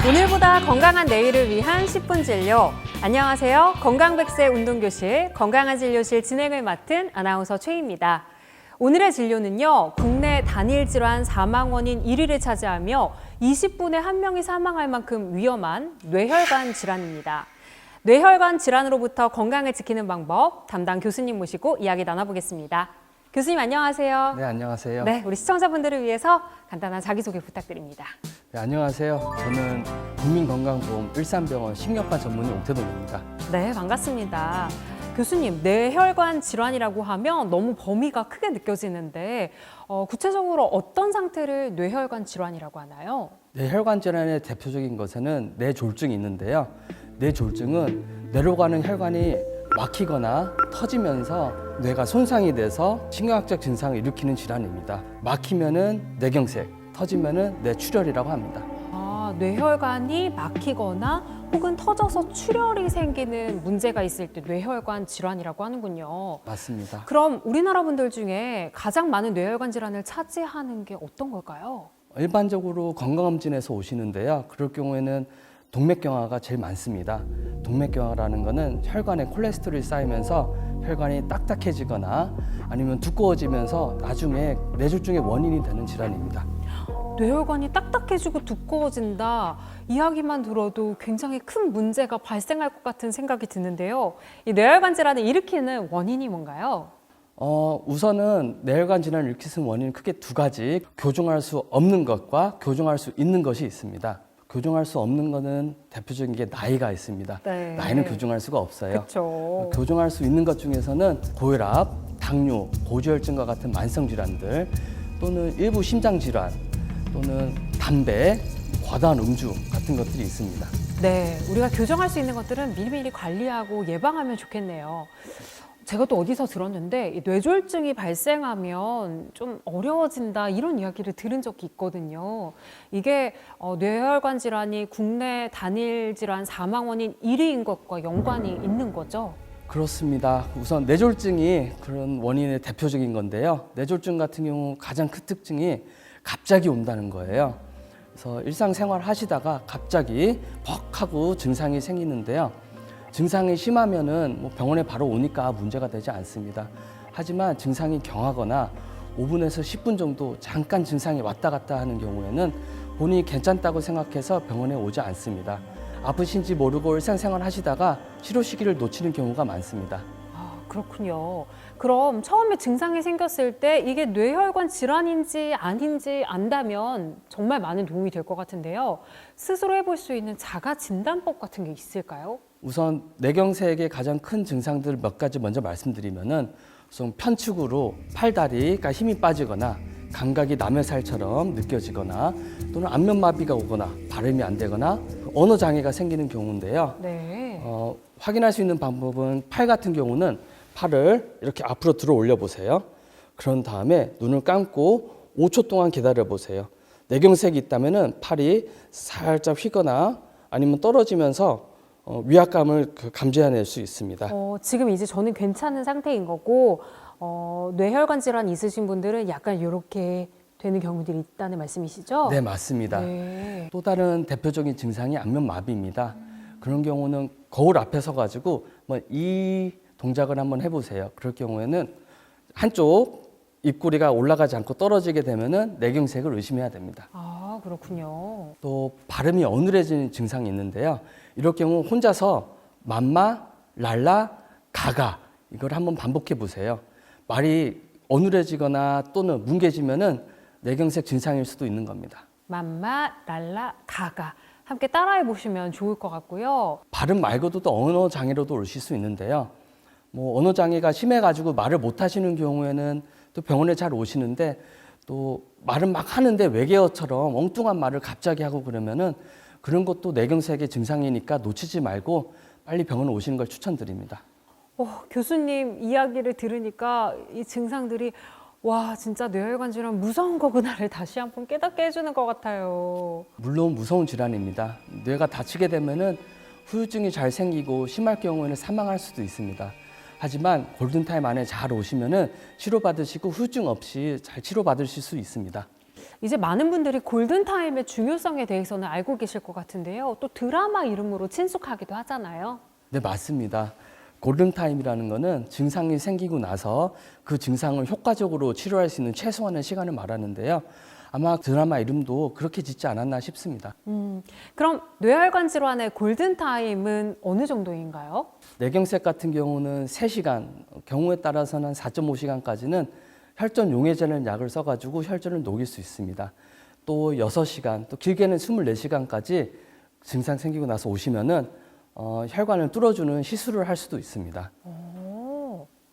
오늘보다 건강한 내일을 위한 10분 진료. 안녕하세요. 건강백세 운동교실 건강한 진료실 진행을 맡은 아나운서 최희입니다. 오늘의 진료는요, 국내 단일 질환 사망 원인 1위를 차지하며 20분에 1명이 사망할 만큼 위험한 뇌혈관 질환입니다. 뇌혈관 질환으로부터 건강을 지키는 방법, 담당 교수님 모시고 이야기 나눠보겠습니다. 교수님 안녕하세요. 네, 안녕하세요. 네, 우리 시청자분들을 위해서 간단한 자기소개 부탁드립니다. 네, 안녕하세요. 저는 국민건강보험 일산병원 식료과 전문의 옥태동입니다. 네, 반갑습니다. 교수님, 뇌혈관 질환이라고 하면 너무 범위가 크게 느껴지는데 구체적으로 어떤 상태를 뇌혈관 질환이라고 하나요? 뇌혈관 질환의 대표적인 것에는 뇌졸중이 있는데요. 뇌졸중은 뇌로 가는 혈관이 막히거나 터지면서 뇌가 손상이 돼서 신경학적 증상을 일으키는 질환입니다. 막히면은 뇌경색, 터지면은 뇌출혈이라고 합니다. 뇌혈관이 막히거나 혹은 터져서 출혈이 생기는 문제가 있을 때 뇌혈관 질환이라고 하는군요. 맞습니다. 그럼 우리나라 분들 중에 가장 많은 뇌혈관 질환을 차지하는 게 어떤 걸까요? 일반적으로 건강검진에서 오시는데요. 그럴 경우에는 동맥경화가 제일 많습니다. 동맥경화라는 것은 혈관에 콜레스테롤이 쌓이면서 혈관이 딱딱해지거나 아니면 두꺼워지면서 나중에 뇌졸중의 원인이 되는 질환입니다. 뇌혈관이 딱딱해지고 두꺼워진다. 이야기만 들어도 굉장히 큰 문제가 발생할 것 같은 생각이 드는데요. 이 뇌혈관 질환을 일으키는 원인이 뭔가요? 우선은 뇌혈관 질환을 일으키는 원인은 크게 두 가지. 교정할 수 없는 것과 교정할 수 있는 것이 있습니다. 교정할 수 없는 것은 대표적인 게 나이가 있습니다. 네. 나이는 교정할 수가 없어요. 그렇죠. 교정할 수 있는 것 중에서는 고혈압, 당뇨, 고지혈증과 같은 만성 질환들 또는 일부 심장 질환 또는 담배, 과다한 음주 같은 것들이 있습니다. 네, 우리가 교정할 수 있는 것들은 미리미리 관리하고 예방하면 좋겠네요. 제가 또 어디서 들었는데 이 뇌졸중이 발생하면 좀 어려워진다 이런 이야기를 들은 적이 있거든요. 이게 뇌혈관 질환이 국내 단일 질환 사망 원인 1위인 것과 연관이 있는 거죠? 그렇습니다. 우선 뇌졸중이 그런 원인의 대표적인 건데요. 뇌졸중 같은 경우 가장 큰 특징이 갑자기 온다는 거예요. 그래서 일상생활 하시다가 갑자기 퍽 하고 증상이 생기는데요. 증상이 심하면은 병원에 바로 오니까 문제가 되지 않습니다. 하지만 증상이 경하거나 5분에서 10분 정도 잠깐 증상이 왔다 갔다 하는 경우에는 본인이 괜찮다고 생각해서 병원에 오지 않습니다. 아프신지 모르고 일상생활 하시다가 치료 시기를 놓치는 경우가 많습니다. 그렇군요. 그럼 처음에 증상이 생겼을 때 이게 뇌혈관 질환인지 아닌지 안다면 정말 많은 도움이 될 것 같은데요. 스스로 해볼 수 있는 자가 진단법 같은 게 있을까요? 우선 뇌경색의 가장 큰 증상들 몇 가지 먼저 말씀드리면은 우선 편측으로 팔다리가 힘이 빠지거나 감각이 남의 살처럼 느껴지거나 또는 안면마비가 오거나 발음이 안 되거나 언어 장애가 생기는 경우인데요. 네. 확인할 수 있는 방법은 팔 같은 경우는 팔을 이렇게 앞으로 들어 올려 보세요. 그런 다음에 눈을 감고 5초 동안 기다려 보세요. 뇌경색이 있다면은 팔이 살짝 휘거나 아니면 떨어지면서 위압감을 감지해낼 수 있습니다. 지금 이제 저는 괜찮은 상태인 거고 뇌혈관 질환 있으신 분들은 약간 이렇게 되는 경우들이 있다는 말씀이시죠? 네, 맞습니다. 네. 또 다른 대표적인 증상이 안면마비입니다. 그런 경우는 거울 앞에 서가지고 이 동작을 한번 해보세요. 그럴 경우에는 한쪽 입꼬리가 올라가지 않고 떨어지게 되면은 뇌경색을 의심해야 됩니다. 그렇군요. 또 발음이 어눌해지는 증상이 있는데요. 이럴 경우 혼자서 맘마, 랄라, 가가 이걸 한번 반복해 보세요. 말이 어눌해지거나 또는 뭉개지면은 뇌경색 증상일 수도 있는 겁니다. 맘마, 랄라, 가가 함께 따라해 보시면 좋을 것 같고요. 발음 말고도 또 언어 장애로도 오실 수 있는데요. 언어 장애가 심해가지고 말을 못 하시는 경우에는 또 병원에 잘 오시는데 또 말은 막 하는데 외계어처럼 엉뚱한 말을 갑자기 하고 그러면은 그런 것도 뇌경색의 증상이니까 놓치지 말고 빨리 병원에 오시는 걸 추천드립니다. 교수님 이야기를 들으니까 이 증상들이 와 진짜 뇌혈관 질환 무서운 거구나를 다시 한번 깨닫게 해주는 것 같아요. 물론 무서운 질환입니다. 뇌가 다치게 되면은 후유증이 잘 생기고 심할 경우에는 사망할 수도 있습니다. 하지만 골든타임 안에 잘 오시면은 치료받으시고 후유증 없이 잘 치료받으실 수 있습니다. 이제 많은 분들이 골든타임의 중요성에 대해서는 알고 계실 것 같은데요. 또 드라마 이름으로 친숙하기도 하잖아요. 네, 맞습니다. 골든타임이라는 거는 증상이 생기고 나서 그 증상을 효과적으로 치료할 수 있는 최소한의 시간을 말하는데요. 아마 드라마 이름도 그렇게 짓지 않았나 싶습니다. 그럼 뇌혈관 질환의 골든타임은 어느 정도인가요? 뇌경색 같은 경우는 3시간, 경우에 따라서는 한 4.5시간까지는 혈전 용해제라는 약을 써가지고 혈전을 녹일 수 있습니다. 또 6시간, 또 길게는 24시간까지 증상 생기고 나서 오시면은 혈관을 뚫어주는 시술을 할 수도 있습니다.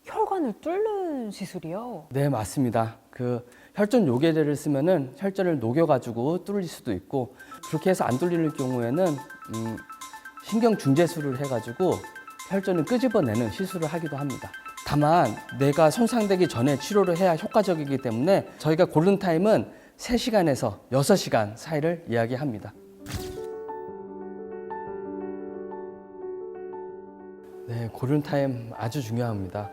혈관을 뚫는 시술이요? 네, 맞습니다. 그 혈전 요괴제를 쓰면은 혈전을 녹여가지고 뚫릴 수도 있고, 그렇게 해서 안 뚫리는 경우에는 신경 중재술을 해가지고 혈전을 끄집어내는 시술을 하기도 합니다. 다만 뇌가 손상되기 전에 치료를 해야 효과적이기 때문에 저희가 골든타임은 3시간에서 6시간 사이를 이야기합니다. 네, 골든타임 아주 중요합니다.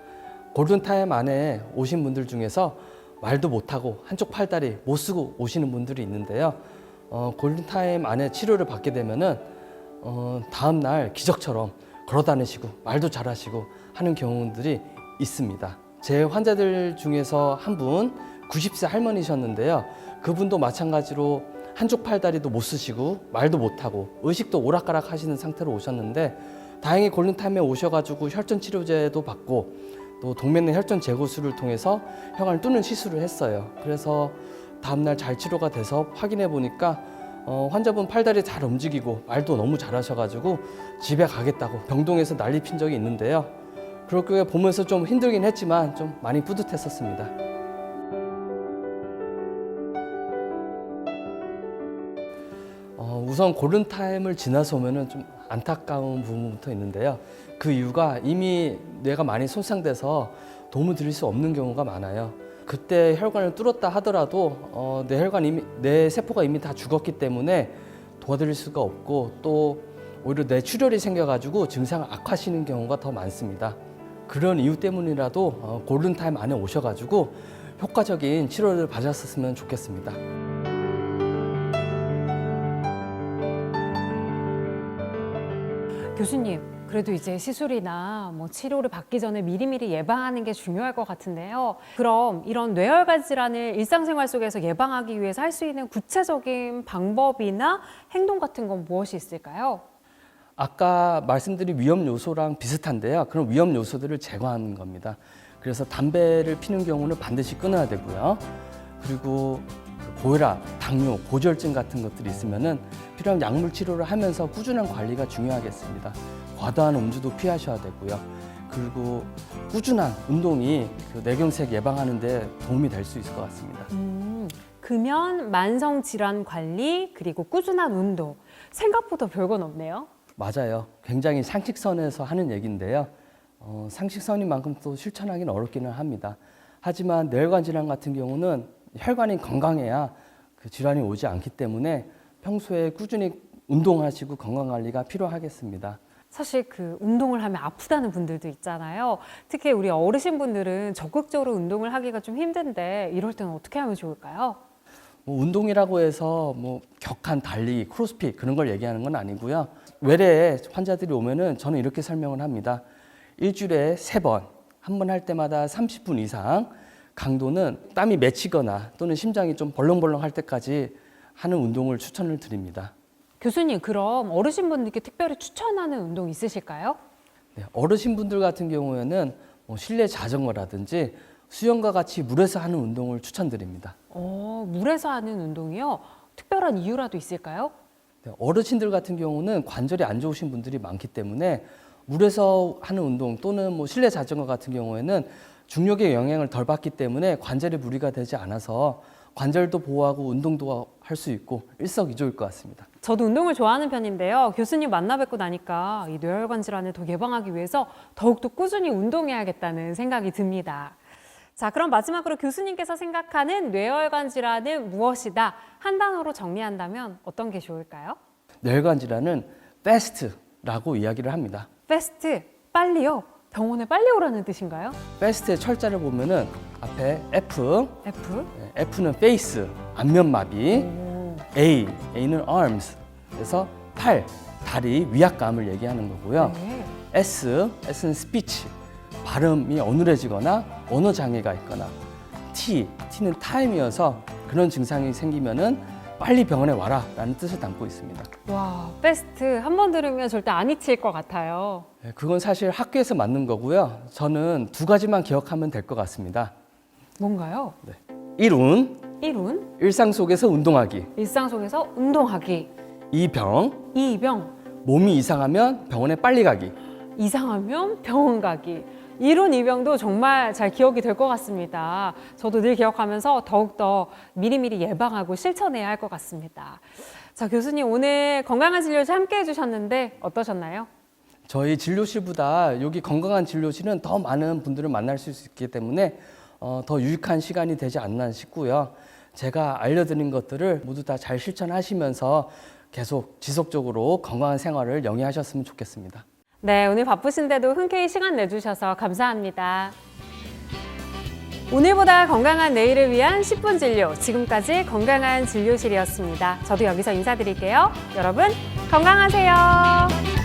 골든타임 안에 오신 분들 중에서 말도 못하고 한쪽 팔다리 못 쓰고 오시는 분들이 있는데요. 골든타임 안에 치료를 받게 되면은 다음 날 기적처럼 걸어 다니시고 말도 잘하시고 하는 경우들이 있습니다. 제 환자들 중에서 한 분 90세 할머니셨는데요. 그분도 마찬가지로 한쪽 팔다리도 못 쓰시고 말도 못하고 의식도 오락가락 하시는 상태로 오셨는데, 다행히 골든타임에 오셔가지고 혈전 치료제도 받고 또 동맥내 혈전 제거술을 통해서 혈관을 뚫는 시술을 했어요. 그래서 다음날 잘 치료가 돼서 확인해 보니까 환자분 팔다리 잘 움직이고 말도 너무 잘하셔가지고 집에 가겠다고 병동에서 난리 핀 적이 있는데요. 그렇게 보면서 좀 힘들긴 했지만 좀 많이 뿌듯했었습니다. 우선 골든타임을 지나서 오면은 좀 안타까운 부분부터 있는데요. 그 이유가 이미 뇌가 많이 손상돼서 도움을 드릴 수 없는 경우가 많아요. 그때 혈관을 뚫었다 하더라도 뇌 세포가 이미 다 죽었기 때문에 도와드릴 수가 없고, 또 오히려 뇌출혈이 생겨가지고 증상을 악화시키는 경우가 더 많습니다. 그런 이유 때문이라도 골든타임 안에 오셔가지고 효과적인 치료를 받았었으면 좋겠습니다. 교수님, 그래도 이제 시술이나 뭐 치료를 받기 전에 미리미리 예방하는 게 중요할 것 같은데요. 그럼 이런 뇌혈관 질환을 일상생활 속에서 예방하기 위해서 할 수 있는 구체적인 방법이나 행동 같은 건 무엇이 있을까요? 아까 말씀드린 위험 요소랑 비슷한데요. 그런 위험 요소들을 제거하는 겁니다. 그래서 담배를 피는 경우는 반드시 끊어야 되고요. 그리고 고혈압, 당뇨, 고지혈증 같은 것들이 있으면은 필요한 약물 치료를 하면서 꾸준한 관리가 중요하겠습니다. 과다한 음주도 피하셔야 되고요. 그리고 꾸준한 운동이 그 뇌경색 예방하는 데 도움이 될 수 있을 것 같습니다. 금연, 만성 질환 관리, 그리고 꾸준한 운동. 생각보다 별건 없네요. 맞아요. 굉장히 상식선에서 하는 얘기인데요. 상식선인 만큼 또 실천하기는 어렵기는 합니다. 하지만 뇌혈관 질환 같은 경우는 혈관이 건강해야 그 질환이 오지 않기 때문에 평소에 꾸준히 운동하시고 건강관리가 필요하겠습니다. 사실 그 운동을 하면 아프다는 분들도 있잖아요. 특히 우리 어르신분들은 적극적으로 운동을 하기가 좀 힘든데 이럴 때는 어떻게 하면 좋을까요? 운동이라고 해서 격한 달리기, 크로스핏 그런 걸 얘기하는 건 아니고요. 외래에 환자들이 오면은 저는 이렇게 설명을 합니다. 일주일에 3번, 한 번 할 때마다 30분 이상, 강도는 땀이 맺히거나 또는 심장이 좀 벌렁벌렁 할 때까지 하는 운동을 추천을 드립니다. 교수님, 그럼 어르신분들께 특별히 추천하는 운동 있으실까요? 네, 어르신분들 같은 경우에는 실내 자전거라든지 수영과 같이 물에서 하는 운동을 추천드립니다. 물에서 하는 운동이요? 특별한 이유라도 있을까요? 네, 어르신들 같은 경우는 관절이 안 좋으신 분들이 많기 때문에 물에서 하는 운동 또는 실내 자전거 같은 경우에는 중력의 영향을 덜 받기 때문에 관절에 무리가 되지 않아서 관절도 보호하고 운동도 할 수 있고 일석이조일 것 같습니다. 저도 운동을 좋아하는 편인데요. 교수님 만나 뵙고 나니까 이 뇌혈관 질환을 더 예방하기 위해서 더욱더 꾸준히 운동해야겠다는 생각이 듭니다. 자, 그럼 마지막으로 교수님께서 생각하는 뇌혈관 질환은 무엇이다? 한 단어로 정리한다면 어떤 게 좋을까요? 뇌혈관 질환은 fast라고 이야기를 합니다. 패스트, 빨리요? 병원에 빨리 오라는 뜻인가요? 패스트의 철자를 보면은 앞에 F, F? F는 페이스, 안면마비, 오. A는 arms, 그래서 팔, 다리, 위압감을 얘기하는 거고요. 네. S는 speech, 발음이 어눌해지거나 언어 장애가 있거나, T는 time이어서 그런 증상이 생기면은 빨리 병원에 와라 라는 뜻을 담고 있습니다. 와, 베스트 한 번 들으면 절대 안 잊힐 것 같아요. 네, 그건 사실 학교에서 맞는 거고요. 저는 두 가지만 기억하면 될 것 같습니다. 뭔가요? 1운, 1운, 일상 속에서 운동하기. 일상 속에서 운동하기. 2병, 2병, 몸이 이상하면 병원에 빨리 가기. 이상하면 병원 가기. 1운 2병도 정말 잘 기억이 될 것 같습니다. 저도 늘 기억하면서 더욱더 미리미리 예방하고 실천해야 할 것 같습니다. 자, 교수님 오늘 건강한 진료실 함께 해주셨는데 어떠셨나요? 저희 진료실보다 여기 건강한 진료실은 더 많은 분들을 만날 수 있기 때문에 더 유익한 시간이 되지 않나 싶고요. 제가 알려드린 것들을 모두 다 잘 실천하시면서 계속 지속적으로 건강한 생활을 영위하셨으면 좋겠습니다. 네, 오늘 바쁘신데도 흔쾌히 시간 내주셔서 감사합니다. 오늘보다 건강한 내일을 위한 10분 진료, 지금까지 건강한 진료실이었습니다. 저도 여기서 인사드릴게요. 여러분, 건강하세요.